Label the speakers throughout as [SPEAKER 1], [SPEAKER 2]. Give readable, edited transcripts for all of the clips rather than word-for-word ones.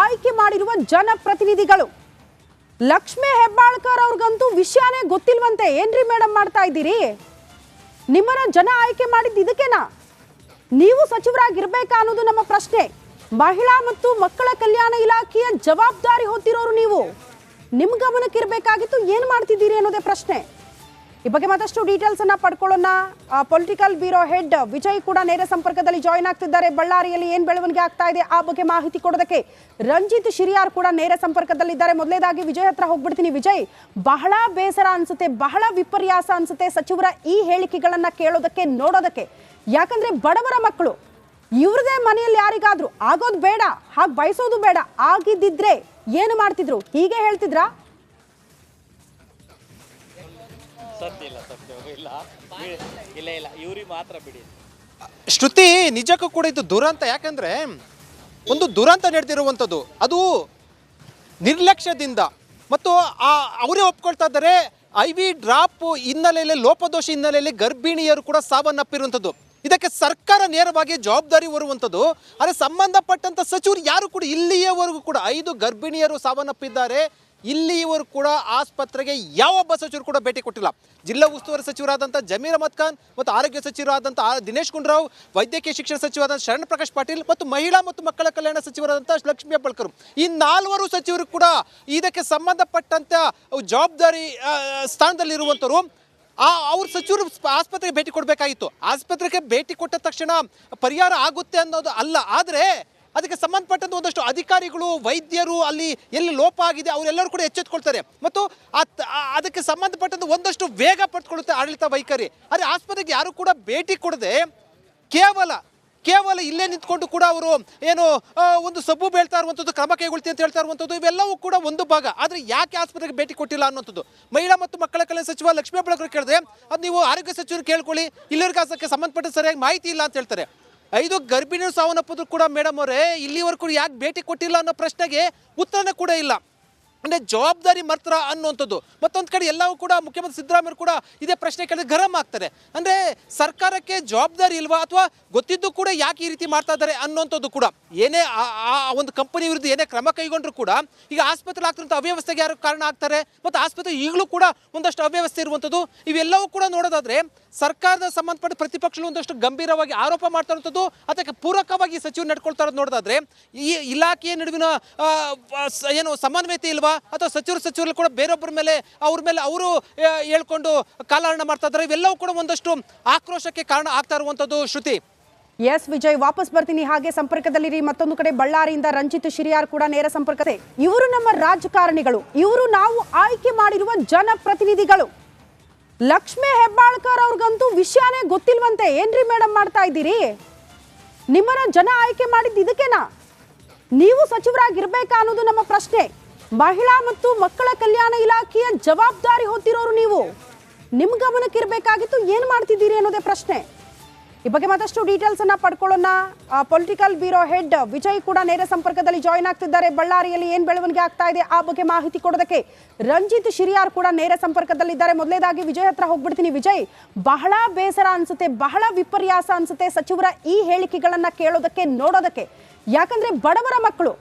[SPEAKER 1] ಆಯ್ಕೆ ಮಾಡಿರುವ ಜನಪ್ರತಿನಿಧಿಗಳು. ಲಕ್ಷ್ಮೀ ಹೆಬ್ಬಾಳ್ಕರ್ ಅವ್ರಿಗಂತೂ ವಿಷಯನೇ ಗೊತ್ತಿಲ್ವಂತೆ. ಏನ್ರಿ ಮೇಡಮ್ ಮಾಡ್ತಾ ಇದ್ದೀರಿ? ನಿಮ್ಮನ್ನ ಜನ ಆಯ್ಕೆ ಮಾಡಿದ್ದು ಇದಕ್ಕೆನಾ? ನೀವು ಸಚಿವರಾಗಿರ್ಬೇಕಾ ಅನ್ನೋದು ನಮ್ಮ ಪ್ರಶ್ನೆ. ಮಹಿಳಾ ಮತ್ತು ಮಕ್ಕಳ ಕಲ್ಯಾಣ ಇಲಾಖೆಯ ಜವಾಬ್ದಾರಿ ಹೊತ್ತಿರೋರು ನೀವು. ನಿಮ್ಮ ಗಮನಕ್ಕಿರಬೇಕಾಗಿತ್ತು, ಏನು ಮಾಡ್ತಿದ್ದೀರಿ ಅನ್ನೋದೇ ಪ್ರಶ್ನೆ. ಈ ಬಗ್ಗೆ ಮತ್ತಷ್ಟು ಡೀಟೇಲ್ಸ್ ಅನ್ನ ಪಡ್ಕೊಳ್ಳೋಣ. ಪೊಲಿಟಿಕಲ್ ಬ್ಯೂರೋ ಹೆಡ್ ವಿಜಯ್ ಕೂಡ ನೇರ ಸಂಪರ್ಕದಲ್ಲಿ ಜಾಯಿನ್ ಆಗ್ತಿದ್ದಾರೆ. ಬಳ್ಳಾರಿಯಲ್ಲಿ ಏನ್ ಬೆಳವಣಿಗೆ ಆಗ್ತಾ ಇದೆ ಆ ಬಗ್ಗೆ ಮಾಹಿತಿ ಕೊಡೋದಕ್ಕೆ ರಂಜಿತ್ ಶಿರಿಯಾರ್ ಕೂಡ ನೇರ ಸಂಪರ್ಕದಲ್ಲಿದ್ದಾರೆ. ಮೊದಲೇದಾಗಿ ವಿಜಯ್ ಹತ್ರ ಹೋಗ್ಬಿಡ್ತೀನಿ. ವಿಜಯ್, ಬಹಳ ಬೇಸರ ಅನ್ಸುತ್ತೆ, ಬಹಳ ವಿಪರ್ಯಾಸ ಅನ್ಸುತ್ತೆ ಸಚಿವರ ಈ ಹೇಳಿಕೆಗಳನ್ನ ಕೇಳೋದಕ್ಕೆ, ನೋಡೋದಕ್ಕೆ. ಯಾಕಂದ್ರೆ ಬಡವರ ಮಕ್ಕಳು ಇವ್ರದೇ ಮನೆಯಲ್ಲಿ ಯಾರಿಗಾದ್ರೂ ಆಗೋದು ಬೇಡ, ಹಾಗೆ ಬಯಸೋದು ಬೇಡ, ಆಗಿದ್ದಿದ್ರೆ ಏನು ಮಾಡ್ತಿದ್ರು? ಹೀಗೆ ಹೇಳ್ತಿದ್ರಾ?
[SPEAKER 2] ಶ್ರುತಿ, ನಿಜಕ್ಕೂ ಕೂಡ ಇದು ದುರಂತ. ಯಾಕಂದ್ರೆ ಒಂದು ದುರಂತ ನಡೆದಿರುವಂಥದ್ದು, ಅದು ನಿರ್ಲಕ್ಷ್ಯದಿಂದ ಮತ್ತು ಅವರೇ ಒಪ್ಕೊಳ್ತಾ ಇದ್ದಾರೆ. IV ಡ್ರಾಪ್ ಹಿನ್ನೆಲೆಯಲ್ಲಿ, ಲೋಪದೋಷ ಹಿನ್ನೆಲೆಯಲ್ಲಿ ಗರ್ಭಿಣಿಯರು ಕೂಡ ಸಾವನ್ನಪ್ಪಿರುವಂಥದ್ದು. ಇದಕ್ಕೆ ಸರ್ಕಾರ ನೇರವಾಗಿ ಜವಾಬ್ದಾರಿ ಹೊರುವಂಥದ್ದು. ಆದರೆ ಸಂಬಂಧಪಟ್ಟಂಥ ಸಚಿವರು ಯಾರು ಕೂಡ ಇಲ್ಲಿಯವರೆಗೂ ಕೂಡ 5 ಗರ್ಭಿಣಿಯರು ಸಾವನ್ನಪ್ಪಿದ್ದಾರೆ. ಇಲ್ಲಿಯವರು ಕೂಡ ಆಸ್ಪತ್ರೆಗೆ ಯಾವೊಬ್ಬ ಸಚಿವರು ಕೂಡ ಭೇಟಿ ಕೊಟ್ಟಿಲ್ಲ. ಜಿಲ್ಲಾ ಉಸ್ತುವಾರಿ ಸಚಿವರಾದಂಥ ಜಮೀರ್ ಅಹಮದ್ ಖಾನ್ ಮತ್ತು ಆರೋಗ್ಯ ಸಚಿವರಾದಂಥ ದಿನೇಶ್ ಗುಂಡೂರಾವ್, ವೈದ್ಯಕೀಯ ಶಿಕ್ಷಣ ಸಚಿವರಾದಂಥ ಶರಣ್ ಪ್ರಕಾಶ್ ಪಾಟೀಲ್ ಮತ್ತು ಮಹಿಳಾ ಮತ್ತು ಮಕ್ಕಳ ಕಲ್ಯಾಣ ಸಚಿವರಾದಂಥ ಲಕ್ಷ್ಮೀ ಹೆಬ್ಬಾಳ್ಕರ್, ಈ 4 ಸಚಿವರು ಕೂಡ ಇದಕ್ಕೆ ಸಂಬಂಧಪಟ್ಟಂಥ ಜವಾಬ್ದಾರಿ ಸ್ಥಾನದಲ್ಲಿರುವಂಥವ್ರು. ಅವ್ರ ಸಚಿವರು ಆಸ್ಪತ್ರೆಗೆ ಭೇಟಿ ಕೊಡಬೇಕಾಗಿತ್ತು. ಆಸ್ಪತ್ರೆಗೆ ಭೇಟಿ ಕೊಟ್ಟ ತಕ್ಷಣ ಪರಿಹಾರ ಆಗುತ್ತೆ ಅನ್ನೋದು ಅಲ್ಲ. ಆದರೆ ಅದಕ್ಕೆ ಸಂಬಂಧಪಟ್ಟಂತ ಒಂದಷ್ಟು ಅಧಿಕಾರಿಗಳು, ವೈದ್ಯರು ಅಲ್ಲಿ ಎಲ್ಲಿ ಲೋಪ ಆಗಿದೆ ಅವರೆಲ್ಲರೂ ಕೂಡ ಎಚ್ಚೆತ್ತುಕೊಳ್ತಾರೆ ಮತ್ತು ಅದಕ್ಕೆ ಸಂಬಂಧಪಟ್ಟಂತ ಒಂದಷ್ಟು ವೇಗ ಪಡೆದುಕೊಳ್ಳುತ್ತೆ ಆಡಳಿತ ವೈಖರಿ. ಆದರೆ ಆಸ್ಪತ್ರೆಗೆ ಯಾರು ಕೂಡ ಭೇಟಿ ಕೊಡದೆ ಕೇವಲ ಇಲ್ಲೇ ನಿಂತ್ಕೊಂಡು ಕೂಡ ಅವರು ಏನು ಒಂದು ಸಬ್ಬು ಬೀಳ್ತಾ ಇರುವಂಥದ್ದು, ಕ್ರಮ ಕೈಗೊಳ್ತೀನಿ ಅಂತ ಹೇಳ್ತಾ ಇರುವಂಥದ್ದು, ಇವೆಲ್ಲವೂ ಕೂಡ ಒಂದು ಭಾಗ. ಆದರೆ ಯಾಕೆ ಆಸ್ಪತ್ರೆಗೆ ಭೇಟಿ ಕೊಟ್ಟಿಲ್ಲ ಅನ್ನೋಂಥದ್ದು ಮಹಿಳಾ ಮತ್ತು ಮಕ್ಕಳ ಕಲ್ಯಾಣ ಸಚಿವ ಲಕ್ಷ್ಮೀ ಹೆಬ್ಬಾಳ್ಕರ್ ಕೇಳಿದ್ರೆ, ಅದು ನೀವು ಆರೋಗ್ಯ ಸಚಿವರು ಕೇಳ್ಕೊಳ್ಳಿ, ಇಲ್ಲಿವರೆಗೆ ಅದಕ್ಕೆ ಸಂಬಂಧಪಟ್ಟ ಸರಿಯಾಗಿ ಮಾಹಿತಿ ಇಲ್ಲ ಅಂತ ಹೇಳ್ತಾರೆ. 5 ಗರ್ಭಿಣಿಯರು ಸಾವನ್ನಪ್ಪದ್ರು ಕೂಡ ಮೇಡಮ್ ಅವರೇ ಇಲ್ಲಿವರೆಗೂ ಕೂಡ ಯಾಕೆ ಭೇಟಿ ಕೊಟ್ಟಿಲ್ಲ ಅನ್ನೋ ಪ್ರಶ್ನೆಗೆ ಉತ್ತರನೇ ಕೂಡ ಇಲ್ಲ. ಅಂದರೆ ಜವಾಬ್ದಾರಿ ಮರ್ತರ ಅನ್ನುವಂಥದ್ದು. ಮತ್ತೊಂದು ಕಡೆ ಎಲ್ಲವೂ ಕೂಡ ಮುಖ್ಯಮಂತ್ರಿ ಸಿದ್ದರಾಮಯ್ಯ ಕೂಡ ಇದೇ ಪ್ರಶ್ನೆ ಕೇಳಿದ್ರೆ ಗರಂ ಆಗ್ತಾರೆ. ಅಂದರೆ ಸರ್ಕಾರಕ್ಕೆ ಜವಾಬ್ದಾರಿ ಇಲ್ವಾ, ಅಥವಾ ಗೊತ್ತಿದ್ದು ಕೂಡ ಯಾಕೆ ಈ ರೀತಿ ಮಾಡ್ತಾ ಇದ್ದಾರೆ ಅನ್ನೋಂಥದ್ದು ಕೂಡ. ಏನೇ ಆ ಒಂದು ಕಂಪನಿ ವಿರುದ್ಧ ಏನೇ ಕ್ರಮ ಕೈಗೊಂಡ್ರು ಕೂಡ ಈಗ ಆಸ್ಪತ್ರೆ ಆಗ್ತಿರುವಂಥ ಅವ್ಯವಸ್ಥೆಗೆ ಯಾರು ಕಾರಣ ಆಗ್ತಾರೆ, ಮತ್ತು ಆಸ್ಪತ್ರೆ ಈಗಲೂ ಕೂಡ ಒಂದಷ್ಟು ಅವ್ಯವಸ್ಥೆ ಇರುವಂಥದ್ದು. ಇವೆಲ್ಲವೂ ಕೂಡ ನೋಡೋದಾದರೆ ಸರ್ಕಾರದ ಸಂಬಂಧಪಟ್ಟ ಪ್ರತಿಪಕ್ಷಗಳು ಒಂದಷ್ಟು ಗಂಭೀರವಾಗಿ ಆರೋಪ ಮಾಡ್ತಾ ಇರುವಂಥದ್ದು, ಅದಕ್ಕೆ ಪೂರಕವಾಗಿ ಸಚಿವರು ನಡ್ಕೊಳ್ತಾ ಇರೋದು ನೋಡೋದಾದರೆ ಈ ಇಲಾಖೆಯ ನಡುವಿನ ಏನು ಸಮನ್ವಯತೆ ಇಲ್ವಾ, ಅಥವಾ ಸಚಿವರು ಕೂಡ ಬೇರೊಬ್ಬರ ಮೇಲೆ ಅವರು ಹೇಳ್ಕೊಂಡು ಕಾಲಹರಣ ಮಾಡ್ತಾ ಇದ್ದಾರೆ. ಇವೆಲ್ಲವೂ ಕೂಡ ಒಂದಷ್ಟು ಆಕ್ರೋಶಕ್ಕೆ ಕಾರಣ ಆಗ್ತಾ ಇರುವಂಥದ್ದು. ಶ್ರುತಿ,
[SPEAKER 1] ಎಸ್ ವಿಜಯ್, ವಾಪಸ್ ಬರ್ತೀನಿ. ಹಾಗೆ ಸಂಪರ್ಕದಲ್ಲಿರಿ. ಮತ್ತೊಂದು ಕಡೆ ಬಳ್ಳಾರಿಯಿಂದ ರಂಜಿತ್ ಶಿರಿಯಾರ್ ಕೂಡ ನೇರ ಸಂಪರ್ಕತೆ. ಇವರು ನಮ್ಮ ರಾಜಕಾರಣಿಗಳು, ಇವರು ನಾವು ಆಯ್ಕೆ ಮಾಡಿರುವ ಜನಪ್ರತಿನಿಧಿಗಳು. ಲಕ್ಷ್ಮೀ ಹೆಬ್ಬಾಳ್ಕರ್ ಅವ್ರಿಗಂತೂ ವಿಷಯನೇ ಗೊತ್ತಿಲ್ವಂತೆ. ಏನ್ರಿ ಮೇಡಮ್ ಮಾಡ್ತಾ ಇದ್ದೀರಿ? ನಿಮ್ಮನ್ನ ಜನ ಆಯ್ಕೆ ಮಾಡಿದ್ದು ಇದಕ್ಕೆನಾ? ನೀವು ಸಚಿವರಾಗಿರ್ಬೇಕಾ ಅನ್ನೋದು ನಮ್ಮ ಪ್ರಶ್ನೆ. ಮಹಿಳಾ ಮತ್ತು ಮಕ್ಕಳ ಕಲ್ಯಾಣ ಇಲಾಖೆಯ ಜವಾಬ್ದಾರಿ ಹೊತ್ತಿರೋರು ನೀವು. ನಿಮ್ಮ ಗಮನಕ್ಕಿರಬೇಕಾಗಿತ್ತು, ಏನು ಮಾಡ್ತಿದ್ದೀರಿ ಅನ್ನೋದೇ ಪ್ರಶ್ನೆ. ಈ ಬಗ್ಗೆ ಮತ್ತಷ್ಟು ಡೀಟೇಲ್ಸ್ ಅನ್ನ ಪಡ್ಕೊಳ್ಳೋಣ. ಪೊಲಿಟಿಕಲ್ ಬ್ಯೂರೋ ಹೆಡ್ ವಿಜಯ್ ಕೂಡ ನೇರ ಸಂಪರ್ಕದಲ್ಲಿ ಜಾಯಿನ್ ಆಗ್ತಿದ್ದಾರೆ. ಬಳ್ಳಾರಿಯಲ್ಲಿ ಏನ್ ಬೆಳವಣಿಗೆ ಆಗ್ತಾ ಇದೆ ಆ ಬಗ್ಗೆ ಮಾಹಿತಿ ಕೊಡೋದಕ್ಕೆ ರಂಜಿತ್ ಶಿರಿಯಾರ್ ಕೂಡ ನೇರ ಸಂಪರ್ಕದಲ್ಲಿದ್ದಾರೆ. ಮೊದಲೇದಾಗಿ ವಿಜಯ್ ಹತ್ರ ಹೋಗ್ಬಿಡ್ತೀನಿ. ವಿಜಯ್, ಬಹಳ ಬೇಸರ ಅನ್ಸುತ್ತೆ, ಬಹಳ ವಿಪರ್ಯಾಸ ಅನ್ಸುತ್ತೆ ಸಚಿವರ ಈ ಹೇಳಿಕೆಗಳನ್ನ ಕೇಳೋದಕ್ಕೆ, ನೋಡೋದಕ್ಕೆ. ಯಾಕಂದ್ರೆ ಬಡವರ ಮಕ್ಕಳು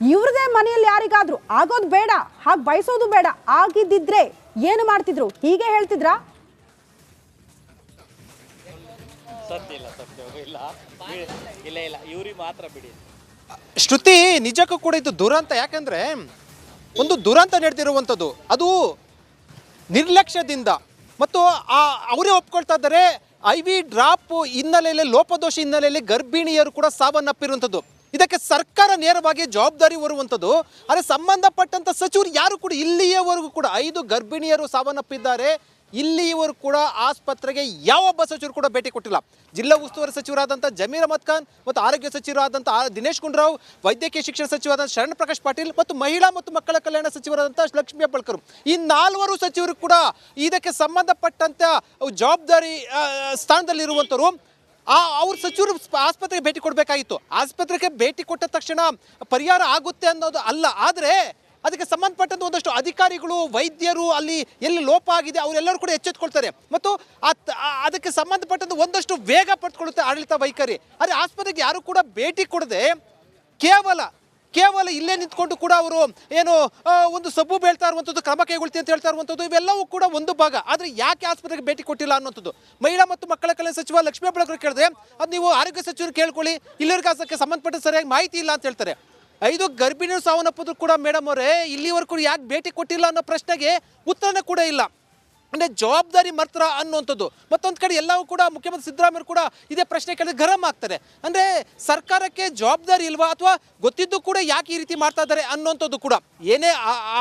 [SPEAKER 1] ಇವ್ರದೇ ಮನೆಯಲ್ಲಿ ಯಾರಿಗಾದ್ರೂ ಆಗೋದು ಬೇಡ, ಹಾಗೆ ಬಯಸೋದು ಬೇಡ, ಆಗಿದ್ದಿದ್ರೆ ಏನು ಮಾಡ್ತಿದ್ರು? ಹೀಗೆ ಹೇಳ್ತಿದ್ರಾ?
[SPEAKER 2] ಶ್ರುತಿ, ನಿಜಕ್ಕೂ ಕೂಡ ಇದು ದುರಂತ. ಯಾಕಂದ್ರೆ ಒಂದು ದುರಂತ ನಡೆದಿರುವಂಥದ್ದು, ಅದು ನಿರ್ಲಕ್ಷ್ಯದಿಂದ ಮತ್ತು ಅವರೇ ಒಪ್ಕೊಳ್ತಾ ಇದ್ದಾರೆ. IV ಡ್ರಾಪ್ ಹಿನ್ನೆಲೆಯಲ್ಲಿ, ಲೋಪದೋಷ ಹಿನ್ನೆಲೆಯಲ್ಲಿ ಗರ್ಭಿಣಿಯರು ಕೂಡ ಸಾವನ್ನಪ್ಪಿರುವಂಥದ್ದು. ಇದಕ್ಕೆ ಸರ್ಕಾರ ನೇರವಾಗಿ ಜವಾಬ್ದಾರಿ ಹೊರುವಂಥದ್ದು. ಆದರೆ ಸಂಬಂಧಪಟ್ಟಂಥ ಸಚಿವರು ಯಾರು ಕೂಡ ಇಲ್ಲಿಯವರೆಗೂ ಕೂಡ 5 ಗರ್ಭಿಣಿಯರು ಸಾವನ್ನಪ್ಪಿದ್ದಾರೆ. ಇಲ್ಲಿಯವರು ಕೂಡ ಆಸ್ಪತ್ರೆಗೆ ಯಾವೊಬ್ಬ ಸಚಿವರು ಕೂಡ ಭೇಟಿ ಕೊಟ್ಟಿಲ್ಲ. ಜಿಲ್ಲಾ ಉಸ್ತುವಾರಿ ಸಚಿವರಾದಂಥ ಜಮೀರ್ ಅಹಮದ್ ಖಾನ್ ಮತ್ತು ಆರೋಗ್ಯ ಸಚಿವರಾದಂಥ ದಿನೇಶ್ ಗುಂಡೂರಾವ್, ವೈದ್ಯಕೀಯ ಶಿಕ್ಷಣ ಸಚಿವರಾದಂಥ ಶರಣ್ ಪ್ರಕಾಶ್ ಪಾಟೀಲ್ ಮತ್ತು ಮಹಿಳಾ ಮತ್ತು ಮಕ್ಕಳ ಕಲ್ಯಾಣ ಸಚಿವರಾದಂಥ ಲಕ್ಷ್ಮೀ ಹೆಬ್ಬಾಳ್ಕರ್, ಈ 4 ಸಚಿವರು ಕೂಡ ಇದಕ್ಕೆ ಸಂಬಂಧಪಟ್ಟಂಥ ಜವಾಬ್ದಾರಿ ಸ್ಥಾನದಲ್ಲಿರುವಂಥವ್ರು. ಅವ್ರ ಸಚಿವರು ಆಸ್ಪತ್ರೆಗೆ ಭೇಟಿ ಕೊಡಬೇಕಾಗಿತ್ತು. ಆಸ್ಪತ್ರೆಗೆ ಭೇಟಿ ಕೊಟ್ಟ ತಕ್ಷಣ ಪರಿಹಾರ ಆಗುತ್ತೆ ಅನ್ನೋದು ಅಲ್ಲ. ಆದರೆ ಅದಕ್ಕೆ ಸಂಬಂಧಪಟ್ಟಂತ ಒಂದಷ್ಟು ಅಧಿಕಾರಿಗಳು, ವೈದ್ಯರು ಅಲ್ಲಿ ಎಲ್ಲಿ ಲೋಪ ಆಗಿದೆ ಅವರೆಲ್ಲರೂ ಕೂಡ ಎಚ್ಚೆತ್ತುಕೊಳ್ತಾರೆ ಮತ್ತು ಅದಕ್ಕೆ ಸಂಬಂಧಪಟ್ಟಂತ ಒಂದಷ್ಟು ವೇಗ ಪಡೆದುಕೊಳ್ಳುತ್ತೆ ಆಡಳಿತ ವೈಖರಿ. ಆದರೆ ಆಸ್ಪತ್ರೆಗೆ ಯಾರು ಕೂಡ ಭೇಟಿ ಕೊಡದೆ ಕೇವಲ ಇಲ್ಲೇ ನಿಂತ್ಕೊಂಡು ಕೂಡ ಅವರು ಏನು ಒಂದು ಸಬ್ಬು ಬೀಳ್ತಾ ಇರುವಂಥದ್ದು, ಕ್ರಮ ಕೈಗೊಳ್ತೀನಿ ಅಂತ ಹೇಳ್ತಾ ಇರುವಂಥದ್ದು, ಇವೆಲ್ಲವೂ ಕೂಡ ಒಂದು ಭಾಗ. ಆದರೆ ಯಾಕೆ ಆಸ್ಪತ್ರೆಗೆ ಭೇಟಿ ಕೊಟ್ಟಿಲ್ಲ ಅನ್ನೋಂಥದ್ದು ಮಹಿಳಾ ಮತ್ತು ಮಕ್ಕಳ ಕಲ್ಯಾಣ ಸಚಿವ ಲಕ್ಷ್ಮೀ ಹೆಬ್ಬಾಳ್ಕರ್ ಕೇಳಿದ್ರೆ ಅದು ನೀವು ಆರೋಗ್ಯ ಸಚಿವರು ಕೇಳ್ಕೊಳ್ಳಿ, ಇಲ್ಲಿವರೆಗೆ ಅದಕ್ಕೆ ಸಂಬಂಧಪಟ್ಟ ಸರಿಯಾಗಿ ಮಾಹಿತಿ ಇಲ್ಲ ಅಂತ ಹೇಳ್ತಾರೆ. 5 ಗರ್ಭಿಣಿಯರು ಸಾವನ್ನಪ್ಪಿದ್ರು ಕೂಡ ಮೇಡಮ್ ಅವರೇ ಇಲ್ಲಿವರೆಗೂ ಯಾಕೆ ಭೇಟಿ ಕೊಟ್ಟಿಲ್ಲ ಅನ್ನೋ ಪ್ರಶ್ನೆಗೆ ಉತ್ತರನೇ ಕೂಡ ಇಲ್ಲ. ಅಂದರೆ ಜವಾಬ್ದಾರಿ ಮರ್ತರ ಅನ್ನುವಂಥದ್ದು. ಮತ್ತೊಂದು ಕಡೆ ಎಲ್ಲವೂ ಕೂಡ ಮುಖ್ಯಮಂತ್ರಿ ಸಿದ್ದರಾಮಯ್ಯ ಕೂಡ ಇದೇ ಪ್ರಶ್ನೆ ಕೇಳಿದ್ರೆ ಗರಂ ಆಗ್ತಾರೆ. ಅಂದರೆ ಸರ್ಕಾರಕ್ಕೆ ಜವಾಬ್ದಾರಿ ಇಲ್ವಾ ಅಥವಾ ಗೊತ್ತಿದ್ದು ಕೂಡ ಯಾಕೆ ಈ ರೀತಿ ಮಾಡ್ತಾ ಇದ್ದಾರೆ ಅನ್ನೋಂಥದ್ದು ಕೂಡ. ಏನೇ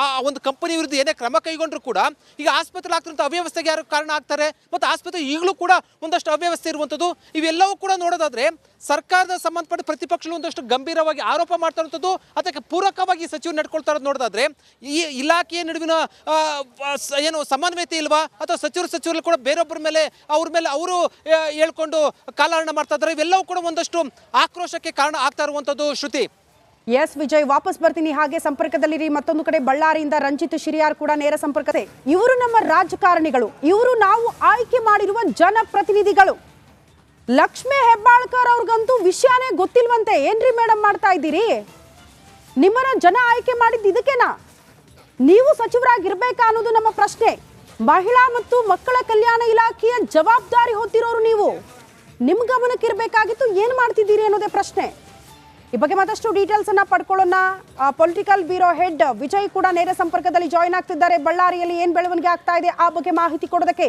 [SPEAKER 2] ಆ ಒಂದು ಕಂಪನಿ ವಿರುದ್ಧ ಏನೇ ಕ್ರಮ ಕೈಗೊಂಡ್ರು ಕೂಡ ಈಗ ಆಸ್ಪತ್ರೆ ಆಗ್ತಿರುವಂಥ ಅವ್ಯವಸ್ಥೆಗೆ ಯಾರು ಕಾರಣ ಆಗ್ತಾರೆ, ಮತ್ತು ಆಸ್ಪತ್ರೆ ಈಗಲೂ ಕೂಡ ಒಂದಷ್ಟು ಅವ್ಯವಸ್ಥೆ ಇರುವಂಥದ್ದು. ಇವೆಲ್ಲವೂ ಕೂಡ ನೋಡೋದಾದ್ರೆ ಸರ್ಕಾರದ ಸಂಬಂಧಪಟ್ಟ ಪ್ರತಿಪಕ್ಷಗಳು ಒಂದಷ್ಟು ಗಂಭೀರವಾಗಿ ಆರೋಪ ಮಾಡ್ತಾ ಇರುವಂಥದ್ದು, ಅದಕ್ಕೆ ಪೂರಕವಾಗಿ ಸಚಿವರು ನಡ್ಕೊಳ್ತಾ ಇರೋದು ನೋಡೋದಾದ್ರೆ ಈ ಇಲಾಖೆಯ ನಡುವಿನ ಏನು ಸಮನ್ವಯತೆ ಇಲ್ವಾ ಅಥವಾ ಸಚಿವರು ಕೂಡ ಬೇರೊಬ್ಬರ ಮೇಲೆ ಅವ್ರ ಮೇಲೆ ಅವರು ಹೇಳ್ಕೊಂಡು ಕಾಲಹರಣ ಮಾಡ್ತಾ ಇದ್ದಾರೆ. ಇವೆಲ್ಲವೂ ಕೂಡ ಒಂದಷ್ಟು ಆಕ್ರೋಶಕ್ಕೆ ಕಾರಣ ಆಗ್ತಾ ಇರುವಂಥದ್ದು. ಶ್ರುತಿ.
[SPEAKER 1] ಎಸ್ ವಿಜಯ್, ವಾಪಸ್ ಬರ್ತೀನಿ. ಹಾಗೆ ಸಂಪರ್ಕದಲ್ಲಿರಿ. ಮತ್ತೊಂದು ಕಡೆ ಬಳ್ಳಾರಿಯಿಂದ ರಂಜಿತ್ ಶಿರಿಯಾರ್ ಕೂಡ ನೇರ ಸಂಪರ್ಕತೆ. ಇವರು ನಮ್ಮ ರಾಜಕಾರಣಿಗಳು, ಇವರು ನಾವು ಆಯ್ಕೆ ಮಾಡಿರುವ ಜನಪ್ರತಿನಿಧಿಗಳು. ಲಕ್ಷ್ಮೀ ಹೆಬ್ಬಾಳ್ಕರ್ ಅವ್ರಿಗಂತೂ ವಿಷಯನೇ ಗೊತ್ತಿಲ್ವಂತೆ. ಏನ್ರಿ ಮೇಡಮ್ ಮಾಡ್ತಾ ಇದ್ದೀರಿ? ನಿಮ್ಮನ್ನ ಜನ ಆಯ್ಕೆ ಮಾಡಿದ್ದು ಇದಕ್ಕೇನಾ? ನೀವು ಸಚಿವರಾಗಿರ್ಬೇಕಾ ಅನ್ನೋದು ನಮ್ಮ ಪ್ರಶ್ನೆ. ಮಹಿಳಾ ಮತ್ತು ಮಕ್ಕಳ ಕಲ್ಯಾಣ ಇಲಾಖೆಯ ಜವಾಬ್ದಾರಿ ಹೊತ್ತಿರೋರು ನೀವು. ನಿಮ್ಮ ಗಮನಕ್ಕಿರಬೇಕಾಗಿತ್ತು, ಏನು ಮಾಡ್ತಿದ್ದೀರಿ ಅನ್ನೋದೇ ಪ್ರಶ್ನೆ. ಈ ಬಗ್ಗೆ ಮತ್ತಷ್ಟು ಡೀಟೇಲ್ಸ್ ಅನ್ನ ಪಡ್ಕೊಳ್ಳೋಣ. ಪೊಲಿಟಿಕಲ್ ಬ್ಯೂರೋ ಹೆಡ್ ವಿಜಯ್ ಕೂಡ ನೇರ ಸಂಪರ್ಕದಲ್ಲಿ ಜಾಯಿನ್ ಆಗ್ತಿದ್ದಾರೆ. ಬಳ್ಳಾರಿಯಲ್ಲಿ ಏನ್ ಬೆಳವಣಿಗೆ ಆಗ್ತಾ ಇದೆ ಆ ಬಗ್ಗೆ ಮಾಹಿತಿ ಕೊಡೋದಕ್ಕೆ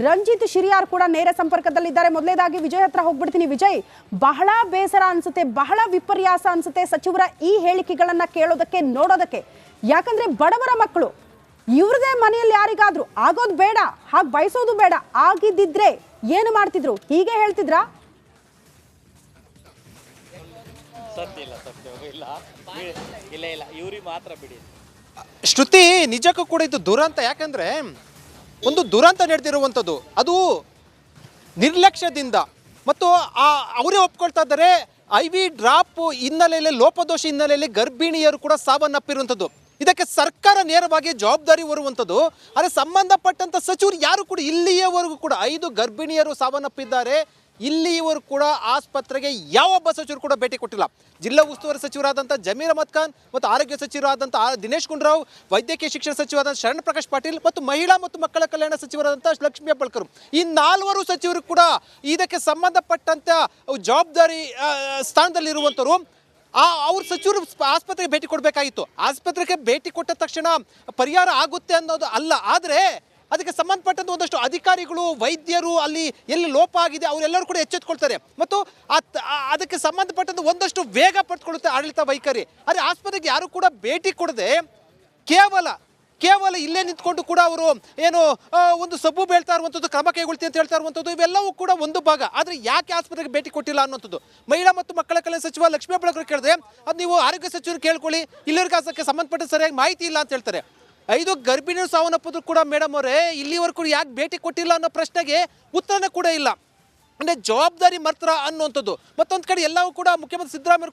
[SPEAKER 1] ರಂಜಿತ್ ಶಿರಿಯಾರ್ ಕೂಡ ನೇರ ಸಂಪರ್ಕದಲ್ಲಿದ್ದಾರೆ. ಮೊದಲೇದಾಗಿ ವಿಜಯ್ ಹತ್ರ ಹೋಗ್ಬಿಡ್ತೀನಿ. ವಿಜಯ್, ಬಹಳ ಬೇಸರ ಅನ್ಸುತ್ತೆ, ಬಹಳ ವಿಪರ್ಯಾಸ ಅನ್ಸುತ್ತೆ ಸಚಿವರ ಈ ಹೇಳಿಕೆಗಳನ್ನ ಕೇಳೋದಕ್ಕೆ, ನೋಡೋದಕ್ಕೆ. ಯಾಕಂದ್ರೆ ಬಡವರ ಮಕ್ಕಳು, ಇವ್ರದೇ ಮನೆಯಲ್ಲಿ ಯಾರಿಗಾದ್ರೂ ಆಗೋದು ಬೇಡ, ಹಾಗೆ ಬಯಸೋದು ಬೇಡ, ಆಗಿದ್ದಿದ್ರೆ ಏನು ಮಾಡ್ತಿದ್ರು? ಹೀಗೆ ಹೇಳ್ತಿದ್ರಾ?
[SPEAKER 3] ಇಲ್ಲ ಇವ್ರಿಗೆ ಮಾತ್ರ ಬಿಡಿ.
[SPEAKER 2] ಶ್ರುತಿ, ನಿಜಕ್ಕೂ ಕೂಡ ಇದು ದುರಂತ. ಯಾಕಂದ್ರೆ ಒಂದು ದುರಂತ ನಡೆದಿರುವಂಥದ್ದು, ಅದು ನಿರ್ಲಕ್ಷ್ಯದಿಂದ ಮತ್ತು ಅವರೇ ಒಪ್ಕೊಳ್ತಾ ಇದ್ದಾರೆ. IV ಡ್ರಾಪ್ ಹಿನ್ನೆಲೆಯಲ್ಲಿ, ಲೋಪದೋಷ ಹಿನ್ನೆಲೆಯಲ್ಲಿ ಗರ್ಭಿಣಿಯರು ಕೂಡ ಸಾವನ್ನಪ್ಪಿರುವಂಥದ್ದು. ಇದಕ್ಕೆ ಸರ್ಕಾರ ನೇರವಾಗಿ ಜವಾಬ್ದಾರಿ ಹೊರುವಂಥದ್ದು. ಆದರೆ ಸಂಬಂಧಪಟ್ಟಂಥ ಸಚಿವರು ಯಾರು ಕೂಡ ಇಲ್ಲಿಯವರೆಗೂ ಕೂಡ 5 ಗರ್ಭಿಣಿಯರು ಸಾವನ್ನಪ್ಪಿದ್ದಾರೆ. ಇಲ್ಲಿಯವರು ಕೂಡ ಆಸ್ಪತ್ರೆಗೆ ಯಾವೊಬ್ಬ ಸಚಿವರು ಕೂಡ ಭೇಟಿ ಕೊಟ್ಟಿಲ್ಲ. ಜಿಲ್ಲಾ ಉಸ್ತುವಾರಿ ಸಚಿವರಾದಂಥ ಜಮೀರ್ ಅಹಮದ್ ಖಾನ್ ಮತ್ತು ಆರೋಗ್ಯ ಸಚಿವರಾದಂಥ ದಿನೇಶ್ ಗುಂಡೂರಾವ್, ವೈದ್ಯಕೀಯ ಶಿಕ್ಷಣ ಸಚಿವರಾದಂಥ ಶರಣ್ ಪ್ರಕಾಶ್ ಪಾಟೀಲ್ ಮತ್ತು ಮಹಿಳಾ ಮತ್ತು ಮಕ್ಕಳ ಕಲ್ಯಾಣ ಸಚಿವರಾದಂಥ ಲಕ್ಷ್ಮೀ ಹೆಬ್ಬಾಳ್ಕರ್, ಈ 4 ಸಚಿವರು ಕೂಡ ಇದಕ್ಕೆ ಸಂಬಂಧಪಟ್ಟಂಥ ಜವಾಬ್ದಾರಿ ಸ್ಥಾನದಲ್ಲಿರುವಂಥವ್ರು. ಅವ್ರ ಸಚಿವರು ಆಸ್ಪತ್ರೆಗೆ ಭೇಟಿ ಕೊಡಬೇಕಾಗಿತ್ತು. ಆಸ್ಪತ್ರೆಗೆ ಭೇಟಿ ಕೊಟ್ಟ ತಕ್ಷಣ ಪರಿಹಾರ ಆಗುತ್ತೆ ಅನ್ನೋದು ಅಲ್ಲ. ಆದರೆ ಅದಕ್ಕೆ ಸಂಬಂಧಪಟ್ಟಂತ ಒಂದಷ್ಟು ಅಧಿಕಾರಿಗಳು, ವೈದ್ಯರು, ಅಲ್ಲಿ ಎಲ್ಲಿ ಲೋಪ ಆಗಿದೆ ಅವರೆಲ್ಲರೂ ಕೂಡ ಎಚ್ಚೆತ್ತುಕೊಳ್ತಾರೆ ಮತ್ತು ಅದಕ್ಕೆ ಸಂಬಂಧಪಟ್ಟಂತ ಒಂದಷ್ಟು ವೇಗ ಪಡೆದುಕೊಳ್ಳುತ್ತೆ ಆಡಳಿತ ವೈಖರಿ. ಆದರೆ ಆಸ್ಪತ್ರೆಗೆ ಯಾರು ಕೂಡ ಭೇಟಿ ಕೊಡದೆ ಕೇವಲ ಇಲ್ಲೇ ನಿಂತ್ಕೊಂಡು ಕೂಡ ಅವರು ಏನು ಒಂದು ಸಬ್ಬು ಬೀಳ್ತಾ ಇರುವಂಥದ್ದು, ಕ್ರಮ ಕೈಗೊಳ್ತೀನಿ ಅಂತ ಹೇಳ್ತಾ ಇರುವಂಥದ್ದು, ಇವೆಲ್ಲವೂ ಕೂಡ ಒಂದು ಭಾಗ. ಆದರೆ ಯಾಕೆ ಆಸ್ಪತ್ರೆಗೆ ಭೇಟಿ ಕೊಟ್ಟಿಲ್ಲ ಅನ್ನೋಂಥದ್ದು ಮಹಿಳಾ ಮತ್ತು ಮಕ್ಕಳ ಕಲ್ಯಾಣ ಸಚಿವ ಲಕ್ಷ್ಮೀ ಹೆಬ್ಬಾಳ್ಕರ್ ಕೇಳಿದ್ರೆ ಅದು ನೀವು ಆರೋಗ್ಯ ಸಚಿವರು ಕೇಳ್ಕೊಳ್ಳಿ, ಇಲ್ಲಿವರೆಗೆ ಅದಕ್ಕೆ ಸಂಬಂಧಪಟ್ಟ ಸರಿಯಾಗಿ ಮಾಹಿತಿ ಇಲ್ಲ ಅಂತ ಹೇಳ್ತಾರೆ. 5 ಗರ್ಭಿಣಿಯರು ಸಾವನ್ನಪ್ಪಿದ್ರು ಕೂಡ ಮೇಡಮ್ ಅವರೇ ಇಲ್ಲಿವರೆಗೂ ಯಾಕೆ ಭೇಟಿ ಕೊಟ್ಟಿಲ್ಲ ಅನ್ನೋ ಪ್ರಶ್ನೆಗೆ ಉತ್ತರನೇ ಕೂಡ ಇಲ್ಲ. ಅಂದರೆ ಜವಾಬ್ದಾರಿ ಮರ್ತರ ಅನ್ನುವಂಥದ್ದು. ಮತ್ತೊಂದು ಕಡೆ ಎಲ್ಲವೂ ಕೂಡ ಮುಖ್ಯಮಂತ್ರಿ ಸಿದ್ದರಾಮಯ್ಯ